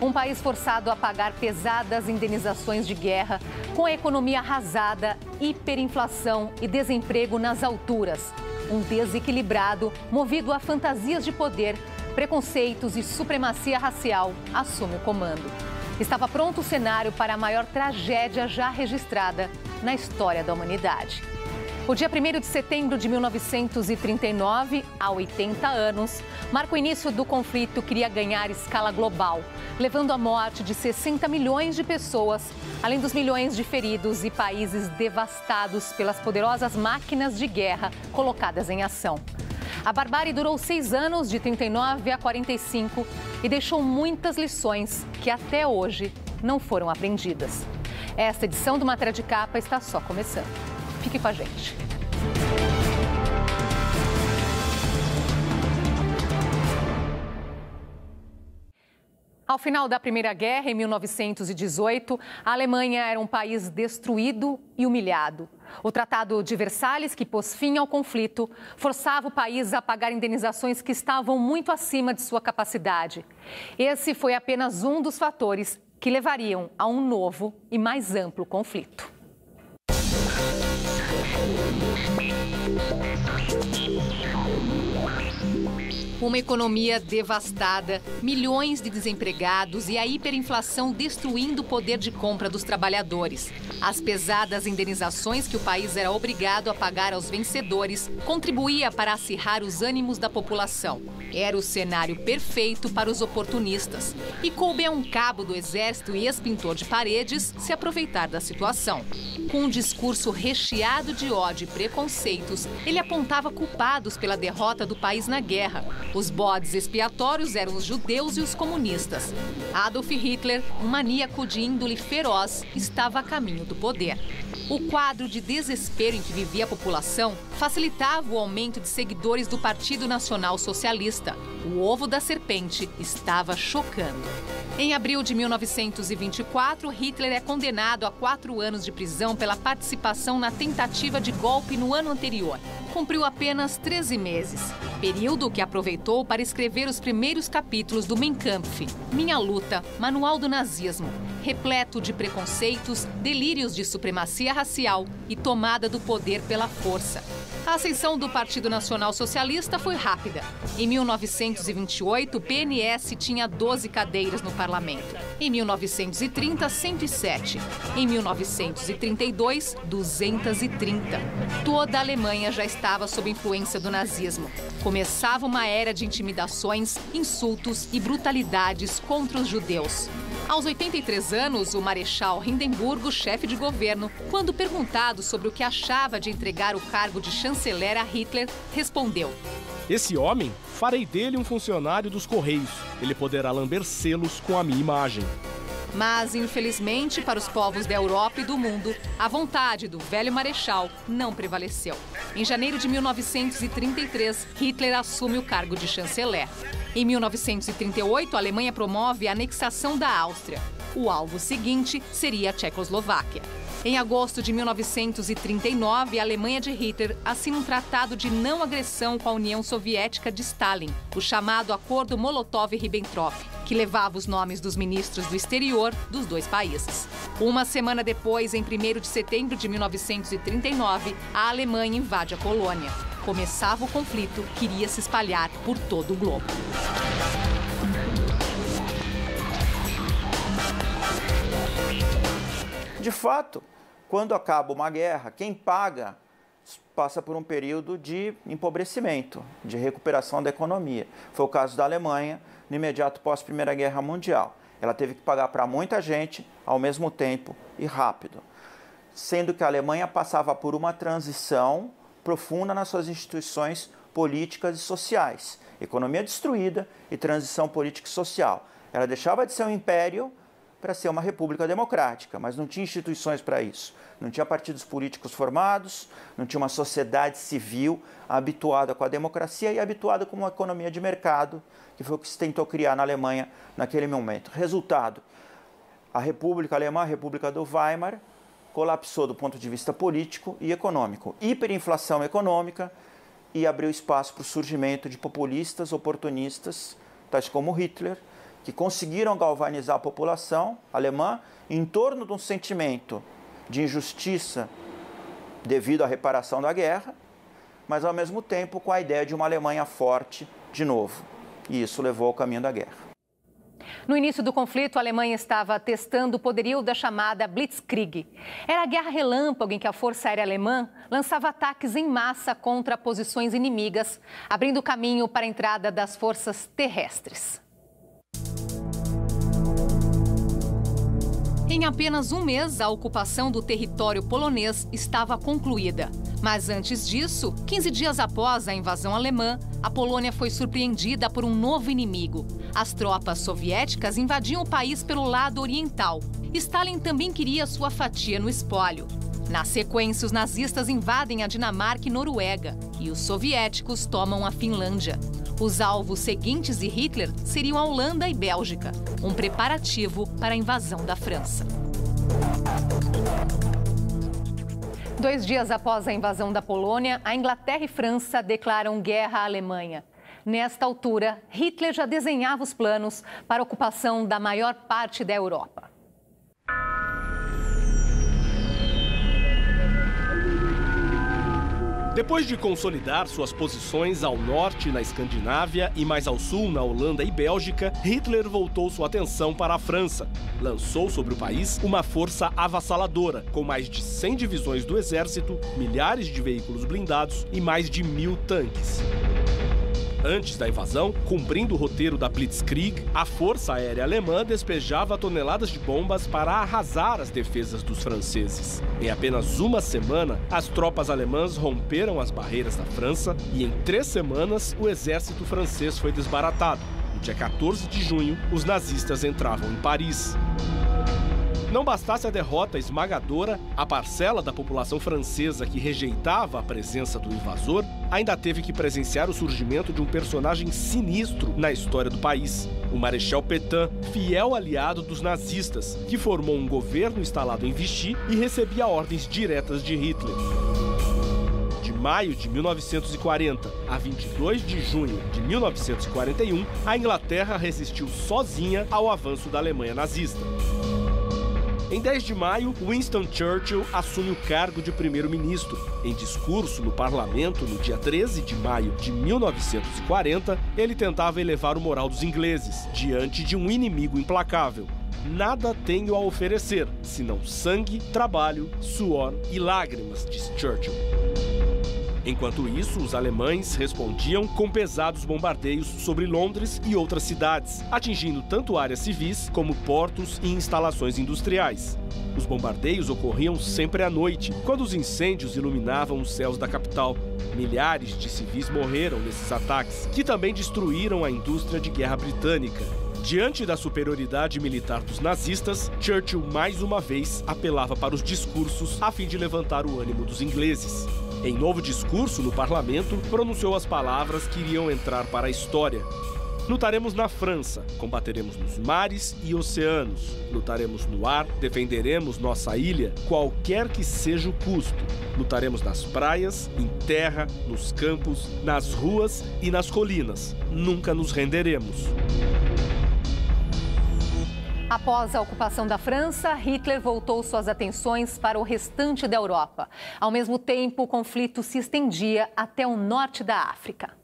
Um país forçado a pagar pesadas indenizações de guerra, com a economia arrasada, hiperinflação e desemprego nas alturas. Um desequilibrado, movido a fantasias de poder, preconceitos e supremacia racial, assume o comando. Estava pronto o cenário para a maior tragédia já registrada na história da humanidade. O dia 1º de setembro de 1939, há 80 anos, marca o início do conflito que iria ganhar escala global, levando à morte de 60 milhões de pessoas, além dos milhões de feridos e países devastados pelas poderosas máquinas de guerra colocadas em ação. A barbárie durou 6 anos, de 39 a 45, e deixou muitas lições que até hoje não foram aprendidas. Esta edição do Matéria de Capa está só começando. Fique com a gente. Ao final da Primeira Guerra, em 1918, a Alemanha era um país destruído e humilhado. O Tratado de Versalhes, que pôs fim ao conflito, forçava o país a pagar indenizações que estavam muito acima de sua capacidade. Esse foi apenas um dos fatores que levariam a um novo e mais amplo conflito. Uma economia devastada, milhões de desempregados e a hiperinflação destruindo o poder de compra dos trabalhadores. As pesadas indenizações que o país era obrigado a pagar aos vencedores contribuía para acirrar os ânimos da população. Era o cenário perfeito para os oportunistas. E coube a um cabo do exército e ex-pintor de paredes se aproveitar da situação. Com um discurso recheado de ódio e preconceitos, ele apontava culpados pela derrota do país na guerra. Os bodes expiatórios eram os judeus e os comunistas. Adolf Hitler, um maníaco de índole feroz, estava a caminho do poder. O quadro de desespero em que vivia a população facilitava o aumento de seguidores do Partido Nacional Socialista. O ovo da serpente estava chocando. Em abril de 1924, Hitler é condenado a 4 anos de prisão pela participação na tentativa de golpe no ano anterior. Cumpriu apenas 13 meses, período que aproveitou para escrever os primeiros capítulos do Mein Kampf, Minha Luta, Manual do Nazismo, repleto de preconceitos, delírios de supremacia racial e tomada do poder pela força. A ascensão do Partido Nacional Socialista foi rápida. Em 1928, o PNS tinha 12 cadeiras no parlamento. Em 1930, 107. Em 1932, 230. Toda a Alemanha já estava sob influência do nazismo. Começava uma era de intimidações, insultos e brutalidades contra os judeus. Aos 83 anos, o Marechal Hindenburgo, chefe de governo, quando perguntado sobre o que achava de entregar o cargo de chanceler a Hitler, respondeu: "Esse homem, farei dele um funcionário dos Correios. Ele poderá lamber selos com a minha imagem." Mas, infelizmente, para os povos da Europa e do mundo, a vontade do velho marechal não prevaleceu. Em janeiro de 1933, Hitler assume o cargo de chanceler. Em 1938, a Alemanha promove a anexação da Áustria. O alvo seguinte seria a Tchecoslováquia. Em agosto de 1939, a Alemanha de Hitler assina um tratado de não agressão com a União Soviética de Stalin, o chamado Acordo Molotov-Ribbentrop, que levava os nomes dos ministros do exterior dos dois países. Uma semana depois, em 1º de setembro de 1939, a Alemanha invade a Polônia. Começava o conflito que iria se espalhar por todo o globo. De fato, quando acaba uma guerra, quem paga passa por um período de empobrecimento, de recuperação da economia. Foi o caso da Alemanha no imediato pós-Primeira Guerra Mundial. Ela teve que pagar para muita gente ao mesmo tempo e rápido, sendo que a Alemanha passava por uma transição profunda nas suas instituições políticas e sociais. Economia destruída e transição política e social. Ela deixava de ser um império para ser uma república democrática, mas não tinha instituições para isso. Não tinha partidos políticos formados, não tinha uma sociedade civil habituada com a democracia e habituada com uma economia de mercado, que foi o que se tentou criar na Alemanha naquele momento. Resultado, a República Alemã, a República do Weimar, colapsou do ponto de vista político e econômico. Hiperinflação econômica e abriu espaço para o surgimento de populistas, oportunistas, tais como Hitler, que conseguiram galvanizar a população alemã em torno de um sentimento de injustiça devido à reparação da guerra, mas ao mesmo tempo com a ideia de uma Alemanha forte de novo. E isso levou ao caminho da guerra. No início do conflito, a Alemanha estava testando o poderio da chamada Blitzkrieg. Era a guerra relâmpago em que a Força Aérea Alemã lançava ataques em massa contra posições inimigas, abrindo caminho para a entrada das forças terrestres. Em apenas um mês, a ocupação do território polonês estava concluída. Mas antes disso, 15 dias após a invasão alemã, a Polônia foi surpreendida por um novo inimigo. As tropas soviéticas invadiam o país pelo lado oriental. Stalin também queria sua fatia no espólio. Na sequência, os nazistas invadem a Dinamarca e Noruega e os soviéticos tomam a Finlândia. Os alvos seguintes de Hitler seriam a Holanda e Bélgica, um preparativo para a invasão da França. 2 dias após a invasão da Polônia, a Inglaterra e França declaram guerra à Alemanha. Nesta altura, Hitler já desenhava os planos para a ocupação da maior parte da Europa. Depois de consolidar suas posições ao norte na Escandinávia e mais ao sul na Holanda e Bélgica, Hitler voltou sua atenção para a França. Lançou sobre o país uma força avassaladora, com mais de 100 divisões do exército, milhares de veículos blindados e mais de 1000 tanques. Antes da invasão, cumprindo o roteiro da Blitzkrieg, a Força Aérea Alemã despejava toneladas de bombas para arrasar as defesas dos franceses. Em apenas uma semana, as tropas alemãs romperam as barreiras da França e em 3 semanas o exército francês foi desbaratado. No dia 14 de junho, os nazistas entravam em Paris. Não bastasse a derrota esmagadora, a parcela da população francesa que rejeitava a presença do invasor ainda teve que presenciar o surgimento de um personagem sinistro na história do país. O Marechal Pétain, fiel aliado dos nazistas, que formou um governo instalado em Vichy e recebia ordens diretas de Hitler. De maio de 1940 a 22 de junho de 1941, a Inglaterra resistiu sozinha ao avanço da Alemanha nazista. Em 10 de maio, Winston Churchill assume o cargo de primeiro-ministro. Em discurso no parlamento, no dia 13 de maio de 1940, ele tentava elevar o moral dos ingleses, diante de um inimigo implacável. Nada tenho a oferecer, senão sangue, trabalho, suor e lágrimas, disse Churchill. Enquanto isso, os alemães respondiam com pesados bombardeios sobre Londres e outras cidades, atingindo tanto áreas civis como portos e instalações industriais. Os bombardeios ocorriam sempre à noite, quando os incêndios iluminavam os céus da capital. Milhares de civis morreram nesses ataques, que também destruíram a indústria de guerra britânica. Diante da superioridade militar dos nazistas, Churchill mais uma vez apelava para os discursos a fim de levantar o ânimo dos ingleses. Em novo discurso no parlamento, pronunciou as palavras que iriam entrar para a história. Lutaremos na França, combateremos nos mares e oceanos. Lutaremos no ar, defenderemos nossa ilha, qualquer que seja o custo. Lutaremos nas praias, em terra, nos campos, nas ruas e nas colinas. Nunca nos renderemos. Após a ocupação da França, Hitler voltou suas atenções para o restante da Europa. Ao mesmo tempo, o conflito se estendia até o norte da África.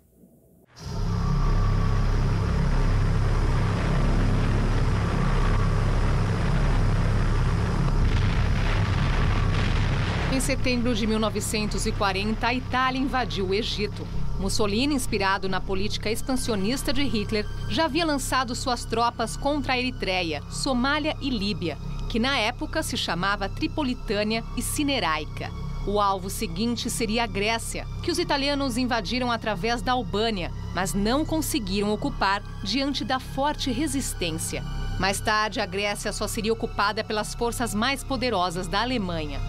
Em setembro de 1940, a Itália invadiu o Egito. Mussolini, inspirado na política expansionista de Hitler, já havia lançado suas tropas contra a Eritreia, Somália e Líbia, que na época se chamava Tripolitânia e Cineráica. O alvo seguinte seria a Grécia, que os italianos invadiram através da Albânia, mas não conseguiram ocupar diante da forte resistência. Mais tarde, a Grécia só seria ocupada pelas forças mais poderosas da Alemanha.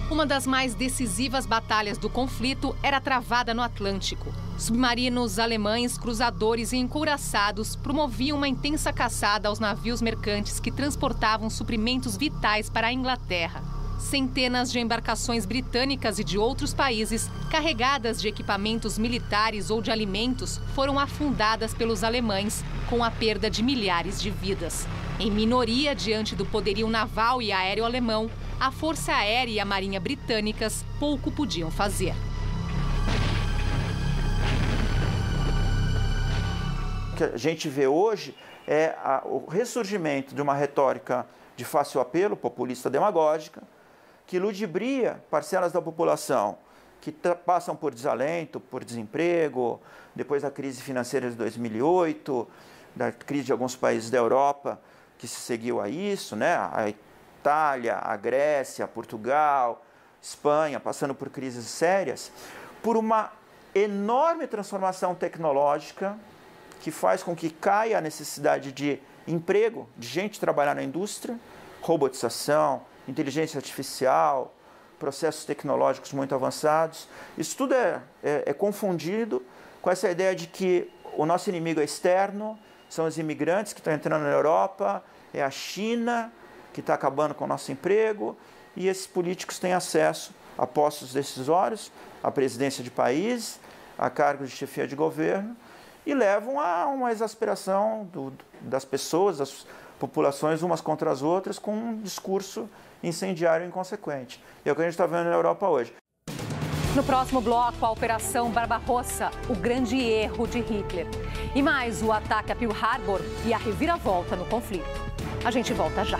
Uma das mais decisivas batalhas do conflito era travada no Atlântico. Submarinos alemães, cruzadores e encouraçados promoviam uma intensa caçada aos navios mercantes que transportavam suprimentos vitais para a Inglaterra. Centenas de embarcações britânicas e de outros países, carregadas de equipamentos militares ou de alimentos, foram afundadas pelos alemães, com a perda de milhares de vidas. Em minoria diante do poderio naval e aéreo alemão, a Força Aérea e a Marinha britânicas pouco podiam fazer. O que a gente vê hoje é o ressurgimento de uma retórica de fácil apelo, populista demagógica, que ludibria parcelas da população que passam por desalento, por desemprego, depois da crise financeira de 2008, da crise de alguns países da Europa que se seguiu a isso, né? A Itália, a Grécia, Portugal, Espanha, passando por crises sérias, por uma enorme transformação tecnológica que faz com que caia a necessidade de emprego, de gente trabalhar na indústria, robotização, inteligência artificial, processos tecnológicos muito avançados. Isso tudo é confundido com essa ideia de que o nosso inimigo é externo, são os imigrantes que estão entrando na Europa, é a China que está acabando com o nosso emprego, e esses políticos têm acesso a postos decisórios, à presidência de país, a cargos de chefia de governo, e levam a uma exasperação das pessoas, das populações umas contra as outras, com um discurso incendiário e inconsequente. E é o que a gente está vendo na Europa hoje. No próximo bloco, a Operação Barbarossa, o grande erro de Hitler. E mais o ataque a Pearl Harbor e a reviravolta no conflito. A gente volta já.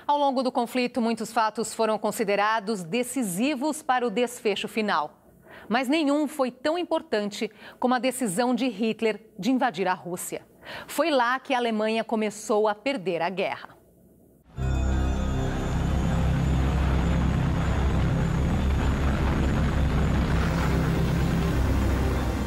Ao longo do conflito, muitos fatos foram considerados decisivos para o desfecho final. Mas nenhum foi tão importante como a decisão de Hitler de invadir a Rússia. Foi lá que a Alemanha começou a perder a guerra.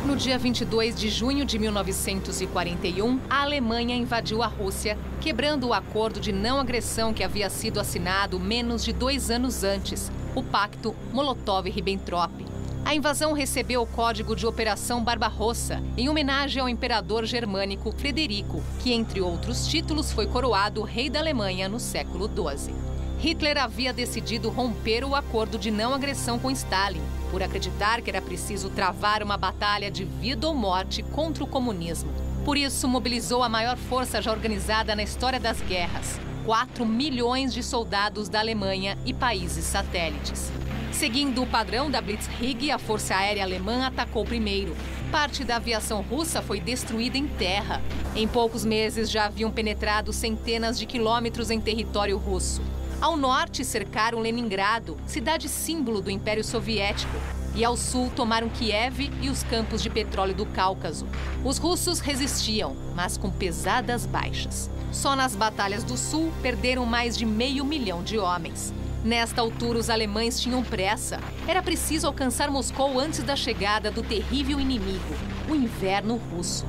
No dia 22 de junho de 1941, a Alemanha invadiu a Rússia, quebrando o acordo de não agressão que havia sido assinado menos de 2 anos antes, o Pacto Molotov-Ribbentrop. A invasão recebeu o código de Operação Barbarossa, em homenagem ao imperador germânico Frederico, que, entre outros títulos, foi coroado rei da Alemanha no século XII. Hitler havia decidido romper o acordo de não agressão com Stalin, por acreditar que era preciso travar uma batalha de vida ou morte contra o comunismo. Por isso, mobilizou a maior força já organizada na história das guerras, 4 milhões de soldados da Alemanha e países satélites. Seguindo o padrão da Blitzkrieg, a Força Aérea Alemã atacou primeiro. Parte da aviação russa foi destruída em terra. Em poucos meses, já haviam penetrado centenas de quilômetros em território russo. Ao norte, cercaram Leningrado, cidade símbolo do Império Soviético. E ao sul, tomaram Kiev e os campos de petróleo do Cáucaso. Os russos resistiam, mas com pesadas baixas. Só nas batalhas do sul, perderam mais de 500 mil de homens. Nesta altura, os alemães tinham pressa. Era preciso alcançar Moscou antes da chegada do terrível inimigo, o inverno russo.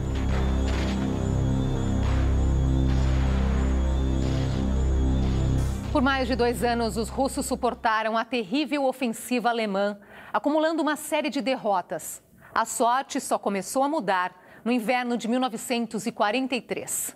Por mais de 2 anos, os russos suportaram a terrível ofensiva alemã, acumulando uma série de derrotas. A sorte só começou a mudar no inverno de 1943.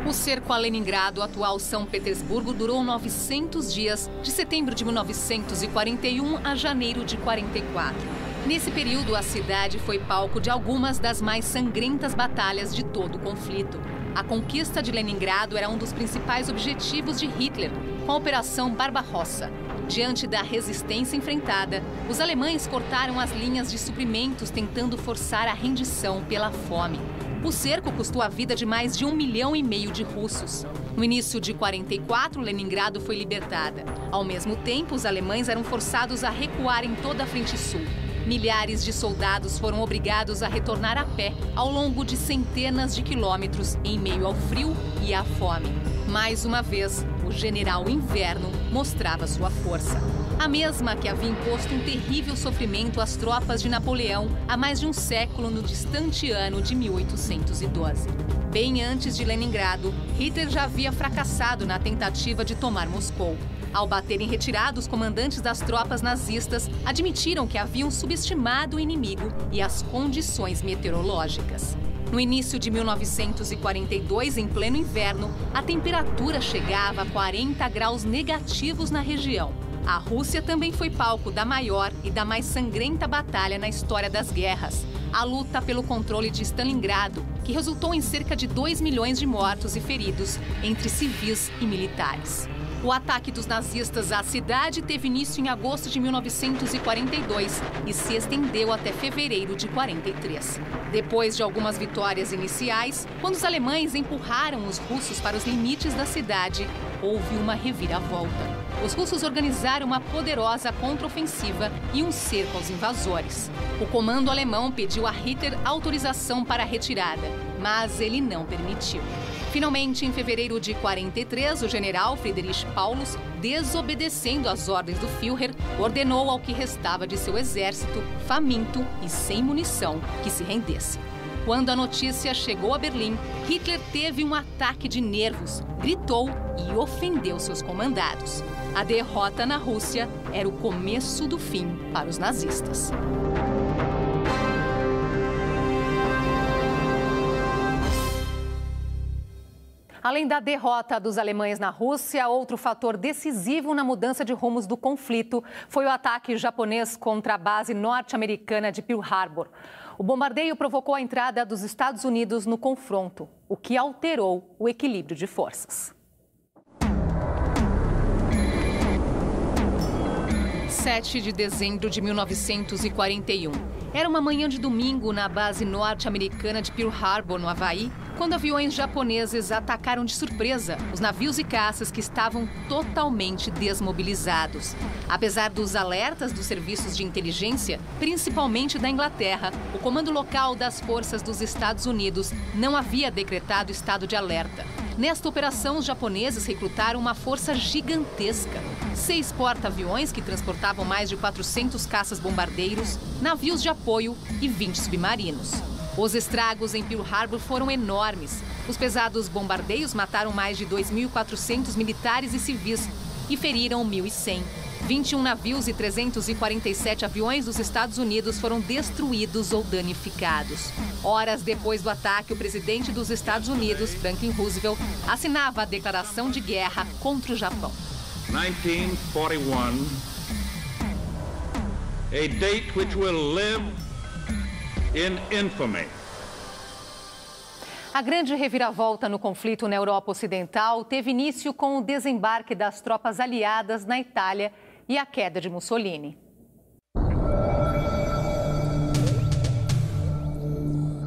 O cerco a Leningrado, atual São Petersburgo, durou 900 dias, de setembro de 1941 a janeiro de 44. Nesse período, a cidade foi palco de algumas das mais sangrentas batalhas de todo o conflito. A conquista de Leningrado era um dos principais objetivos de Hitler, com a Operação Barbarossa. Diante da resistência enfrentada, os alemães cortaram as linhas de suprimentos, tentando forçar a rendição pela fome. O cerco custou a vida de mais de 1,5 milhão de russos. No início de 44, Leningrado foi libertada. Ao mesmo tempo, os alemães eram forçados a recuar em toda a frente sul. Milhares de soldados foram obrigados a retornar a pé ao longo de centenas de quilômetros em meio ao frio e à fome. Mais uma vez, o general Inverno mostrava sua força. A mesma que havia imposto um terrível sofrimento às tropas de Napoleão há mais de um século no distante ano de 1812. Bem antes de Leningrado, Hitler já havia fracassado na tentativa de tomar Moscou. Ao bater em retirada, os comandantes das tropas nazistas admitiram que haviam subestimado o inimigo e as condições meteorológicas. No início de 1942, em pleno inverno, a temperatura chegava a 40 graus negativos na região. A Rússia também foi palco da maior e da mais sangrenta batalha na história das guerras, a luta pelo controle de Stalingrado, que resultou em cerca de 2 milhões de mortos e feridos entre civis e militares. O ataque dos nazistas à cidade teve início em agosto de 1942 e se estendeu até fevereiro de 43. Depois de algumas vitórias iniciais, quando os alemães empurraram os russos para os limites da cidade, houve uma reviravolta. Os russos organizaram uma poderosa contraofensiva e um cerco aos invasores. O comando alemão pediu a Hitler autorização para a retirada, mas ele não permitiu. Finalmente, em fevereiro de 43, o general Friedrich Paulus, desobedecendo às ordens do Führer, ordenou ao que restava de seu exército, faminto e sem munição, que se rendesse. Quando a notícia chegou a Berlim, Hitler teve um ataque de nervos, gritou e ofendeu seus comandados. A derrota na Rússia era o começo do fim para os nazistas. Além da derrota dos alemães na Rússia, outro fator decisivo na mudança de rumos do conflito foi o ataque japonês contra a base norte-americana de Pearl Harbor. O bombardeio provocou a entrada dos Estados Unidos no confronto, o que alterou o equilíbrio de forças. 7 de dezembro de 1941. Era uma manhã de domingo na base norte-americana de Pearl Harbor, no Havaí, quando aviões japoneses atacaram de surpresa os navios e caças que estavam totalmente desmobilizados. Apesar dos alertas dos serviços de inteligência, principalmente da Inglaterra, o comando local das forças dos Estados Unidos não havia decretado estado de alerta. Nesta operação, os japoneses recrutaram uma força gigantesca. 6 porta-aviões que transportavam mais de 400 caças-bombardeiros, navios de apoio e 20 submarinos. Os estragos em Pearl Harbor foram enormes. Os pesados bombardeios mataram mais de 2.400 militares e civis e feriram 1.100. 21 navios e 347 aviões dos Estados Unidos foram destruídos ou danificados. Horas depois do ataque, o presidente dos Estados Unidos, Franklin Roosevelt, assinava a declaração de guerra contra o Japão. 1941, a date which will live in infamy. A grande reviravolta no conflito na Europa Ocidental teve início com o desembarque das tropas aliadas na Itália e a queda de Mussolini.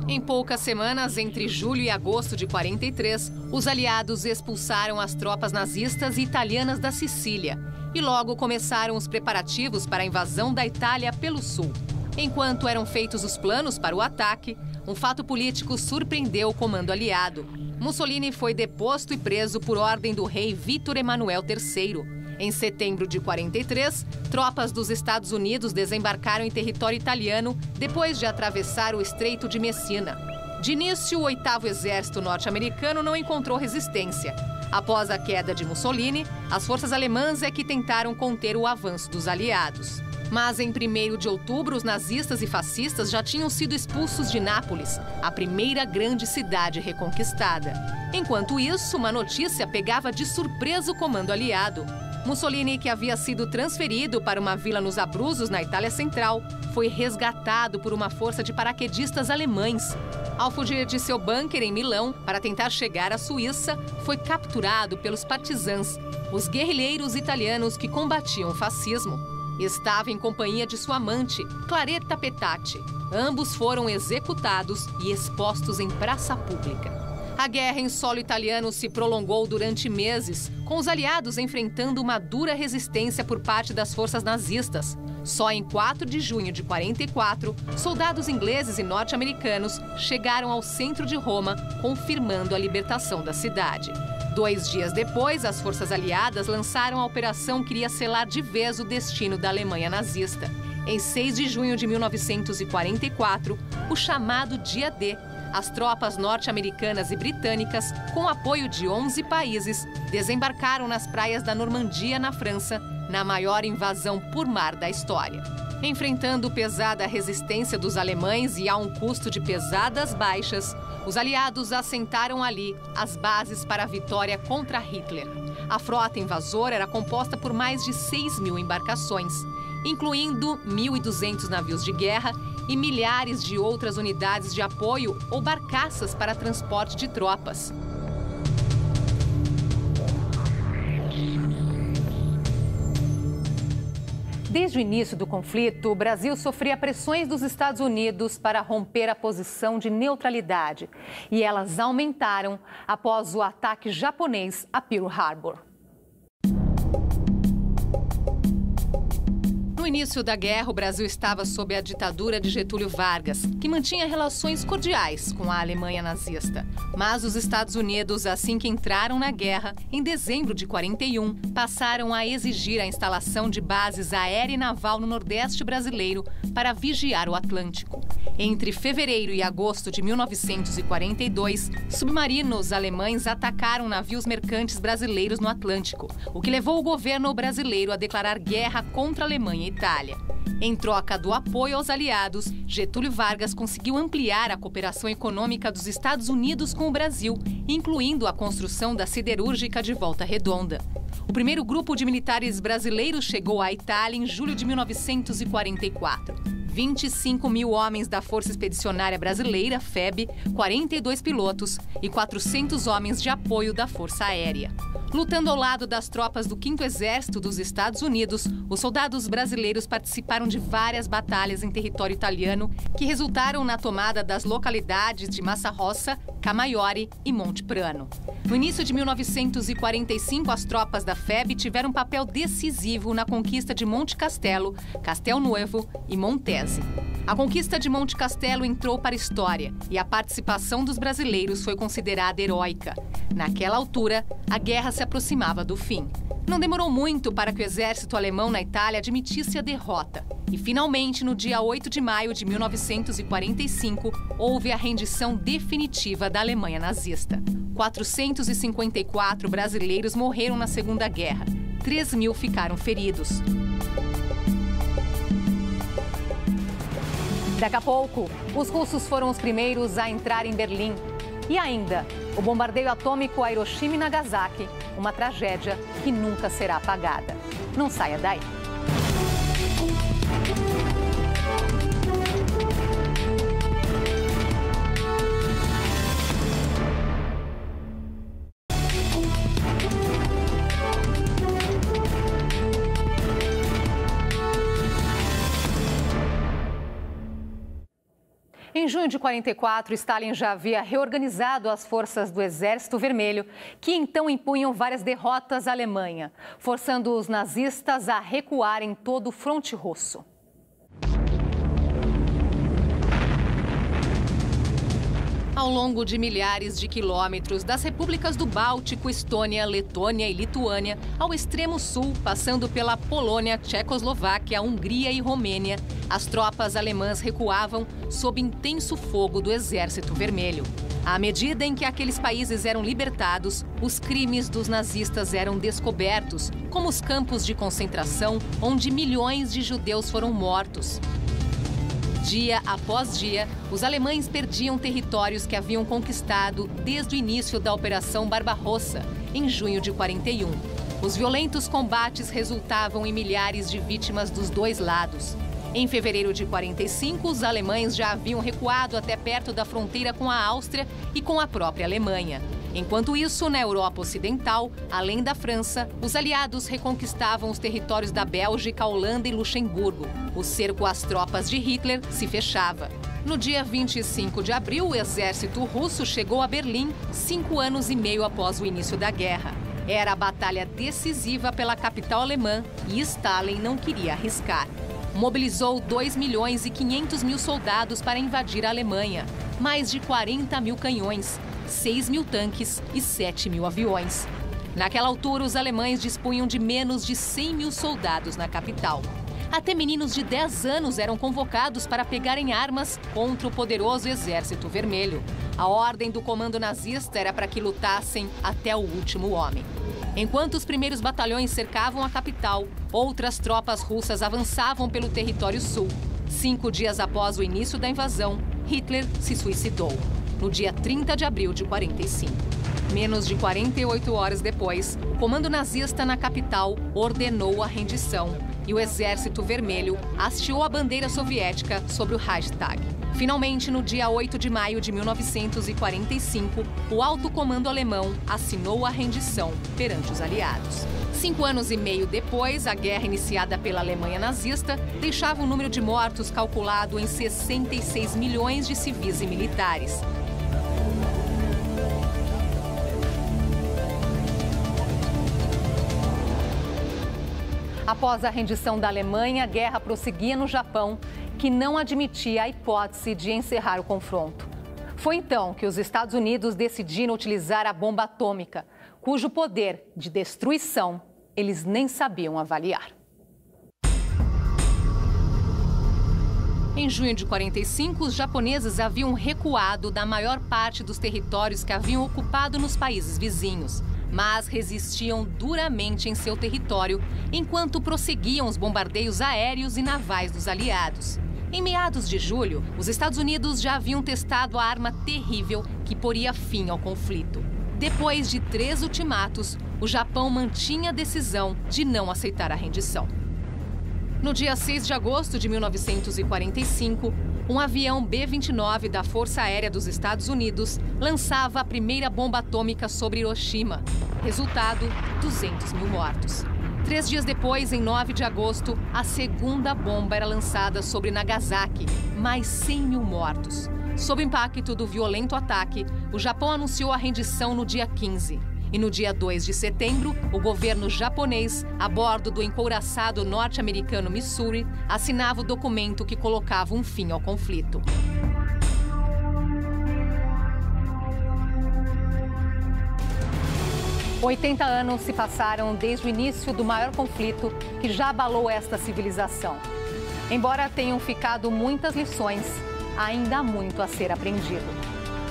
Em poucas semanas, entre julho e agosto de 43, os aliados expulsaram as tropas nazistas e italianas da Sicília e logo começaram os preparativos para a invasão da Itália pelo sul. Enquanto eram feitos os planos para o ataque, um fato político surpreendeu o comando aliado. Mussolini foi deposto e preso por ordem do rei Vítor Emanuel III. Em setembro de 43, tropas dos Estados Unidos desembarcaram em território italiano depois de atravessar o Estreito de Messina. De início, o 8º Exército norte-americano não encontrou resistência. Após a queda de Mussolini, as forças alemãs é que tentaram conter o avanço dos aliados. Mas em 1º de outubro, os nazistas e fascistas já tinham sido expulsos de Nápoles, a primeira grande cidade reconquistada. Enquanto isso, uma notícia pegava de surpresa o comando aliado. Mussolini, que havia sido transferido para uma vila nos Abruzos, na Itália Central, foi resgatado por uma força de paraquedistas alemães. Ao fugir de seu bunker em Milão para tentar chegar à Suíça, foi capturado pelos partisans, os guerrilheiros italianos que combatiam o fascismo. Estava em companhia de sua amante, Claretta Petacci. Ambos foram executados e expostos em praça pública. A guerra em solo italiano se prolongou durante meses, com os aliados enfrentando uma dura resistência por parte das forças nazistas. Só em 4 de junho de 44, soldados ingleses e norte-americanos chegaram ao centro de Roma, confirmando a libertação da cidade. 2 dias depois, as forças aliadas lançaram a operação que iria selar de vez o destino da Alemanha nazista. Em 6 de junho de 1944, o chamado Dia D, as tropas norte-americanas e britânicas, com apoio de 11 países, desembarcaram nas praias da Normandia, na França, na maior invasão por mar da história. Enfrentando pesada resistência dos alemães e a um custo de pesadas baixas, os aliados assentaram ali as bases para a vitória contra Hitler. A frota invasora era composta por mais de 6.000 embarcações, incluindo 1.200 navios de guerra e milhares de outras unidades de apoio ou barcaças para transporte de tropas. Desde o início do conflito, o Brasil sofria pressões dos Estados Unidos para romper a posição de neutralidade. E elas aumentaram após o ataque japonês a Pearl Harbor. No início da guerra, o Brasil estava sob a ditadura de Getúlio Vargas, que mantinha relações cordiais com a Alemanha nazista. Mas os Estados Unidos, assim que entraram na guerra, em dezembro de 41, passaram a exigir a instalação de bases aérea e naval no Nordeste brasileiro para vigiar o Atlântico. Entre fevereiro e agosto de 1942, submarinos alemães atacaram navios mercantes brasileiros no Atlântico, o que levou o governo brasileiro a declarar guerra contra a Alemanha e Itália. Em troca do apoio aos aliados, Getúlio Vargas conseguiu ampliar a cooperação econômica dos Estados Unidos com o Brasil, incluindo a construção da siderúrgica de Volta Redonda. O primeiro grupo de militares brasileiros chegou à Itália em julho de 1944. 25.000 homens da Força Expedicionária Brasileira, FEB, 42 pilotos e 400 homens de apoio da Força Aérea. Lutando ao lado das tropas do 5º Exército dos Estados Unidos, os soldados brasileiros participaram de várias batalhas em território italiano que resultaram na tomada das localidades de Massa Rossa, Camaiore e Monte Prano. No início de 1945, as tropas da FEB tiveram um papel decisivo na conquista de Monte Castelo, Castel Nuovo e Montese. A conquista de Monte Castelo entrou para a história e a participação dos brasileiros foi considerada heróica. Naquela altura, a guerra se aproximava do fim. Não demorou muito para que o exército alemão na Itália admitisse a derrota. E, finalmente, no dia 8 de maio de 1945, houve a rendição definitiva da Alemanha nazista. 454 brasileiros morreram na Segunda Guerra. 3.000 ficaram feridos. Daqui a pouco, os russos foram os primeiros a entrar em Berlim. E ainda, o bombardeio atômico a Hiroshima e Nagasaki, uma tragédia que nunca será apagada. Não saia daí. Em junho de 44, Stalin já havia reorganizado as forças do Exército Vermelho, que então impunham várias derrotas à Alemanha, forçando os nazistas a recuar em todo o fronte russo. Ao longo de milhares de quilômetros, das repúblicas do Báltico, Estônia, Letônia e Lituânia, ao extremo sul, passando pela Polônia, Tchecoslováquia, Hungria e Romênia, as tropas alemãs recuavam sob intenso fogo do Exército Vermelho. À medida em que aqueles países eram libertados, os crimes dos nazistas eram descobertos, como os campos de concentração, onde milhões de judeus foram mortos. Dia após dia, os alemães perdiam territórios que haviam conquistado desde o início da Operação Barbarossa, em junho de 41. Os violentos combates resultavam em milhares de vítimas dos dois lados. Em fevereiro de 45, os alemães já haviam recuado até perto da fronteira com a Áustria e com a própria Alemanha. Enquanto isso, na Europa Ocidental, além da França, os aliados reconquistavam os territórios da Bélgica, Holanda e Luxemburgo. O cerco às tropas de Hitler se fechava. No dia 25 de abril, o exército russo chegou a Berlim, 5 anos e meio após o início da guerra. Era a batalha decisiva pela capital alemã e Stalin não queria arriscar. Mobilizou 2.500.000 soldados para invadir a Alemanha, mais de 40.000 canhões, 6.000 tanques e 7.000 aviões. Naquela altura, os alemães dispunham de menos de 100.000 soldados na capital. Até meninos de 10 anos eram convocados para pegarem armas contra o poderoso Exército Vermelho. A ordem do comando nazista era para que lutassem até o último homem. Enquanto os primeiros batalhões cercavam a capital, outras tropas russas avançavam pelo território sul. 5 dias após o início da invasão, Hitler se suicidou, no dia 30 de abril de 45. Menos de 48 horas depois, o comando nazista na capital ordenou a rendição e o Exército Vermelho hasteou a bandeira soviética sobre o Reichstag. Finalmente, no dia 8 de maio de 1945, o alto comando alemão assinou a rendição perante os aliados. 5 anos e meio depois, a guerra iniciada pela Alemanha nazista deixava um número de mortos calculado em 66 milhões de civis e militares. Após a rendição da Alemanha, a guerra prosseguia no Japão, que não admitia a hipótese de encerrar o confronto. Foi então que os Estados Unidos decidiram utilizar a bomba atômica, cujo poder de destruição eles nem sabiam avaliar. Em junho de 45, os japoneses haviam recuado da maior parte dos territórios que haviam ocupado nos países vizinhos, mas resistiam duramente em seu território enquanto prosseguiam os bombardeios aéreos e navais dos aliados. Em meados de julho, os Estados Unidos já haviam testado a arma terrível que poria fim ao conflito. Depois de 3 ultimatos, o Japão mantinha a decisão de não aceitar a rendição. No dia 6 de agosto de 1945, um avião B-29 da Força Aérea dos Estados Unidos lançava a primeira bomba atômica sobre Hiroshima. Resultado, 200.000 mortos. 3 dias depois, em 9 de agosto, a segunda bomba era lançada sobre Nagasaki, mais 100.000 mortos. Sob o impacto do violento ataque, o Japão anunciou a rendição no dia 15. E no dia 2 de setembro, o governo japonês, a bordo do encouraçado norte-americano Missouri, assinava o documento que colocava um fim ao conflito. – 80 anos se passaram desde o início do maior conflito que já abalou esta civilização. Embora tenham ficado muitas lições, ainda há muito a ser aprendido.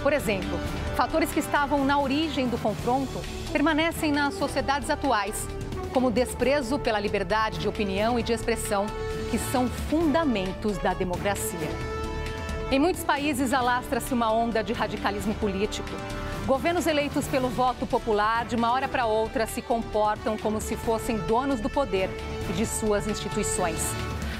Por exemplo, fatores que estavam na origem do confronto permanecem nas sociedades atuais, como o desprezo pela liberdade de opinião e de expressão, que são fundamentos da democracia. Em muitos países alastra-se uma onda de radicalismo político. Governos eleitos pelo voto popular, de uma hora para outra, se comportam como se fossem donos do poder e de suas instituições,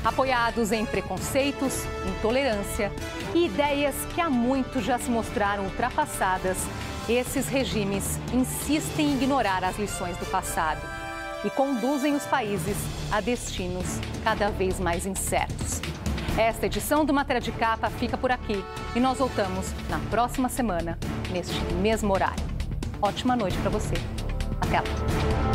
apoiados em preconceitos, intolerância e ideias que há muito já se mostraram ultrapassadas. Esses regimes insistem em ignorar as lições do passado e conduzem os países a destinos cada vez mais incertos. Esta edição do Matéria de Capa fica por aqui e nós voltamos na próxima semana, neste mesmo horário. Ótima noite para você. Até lá.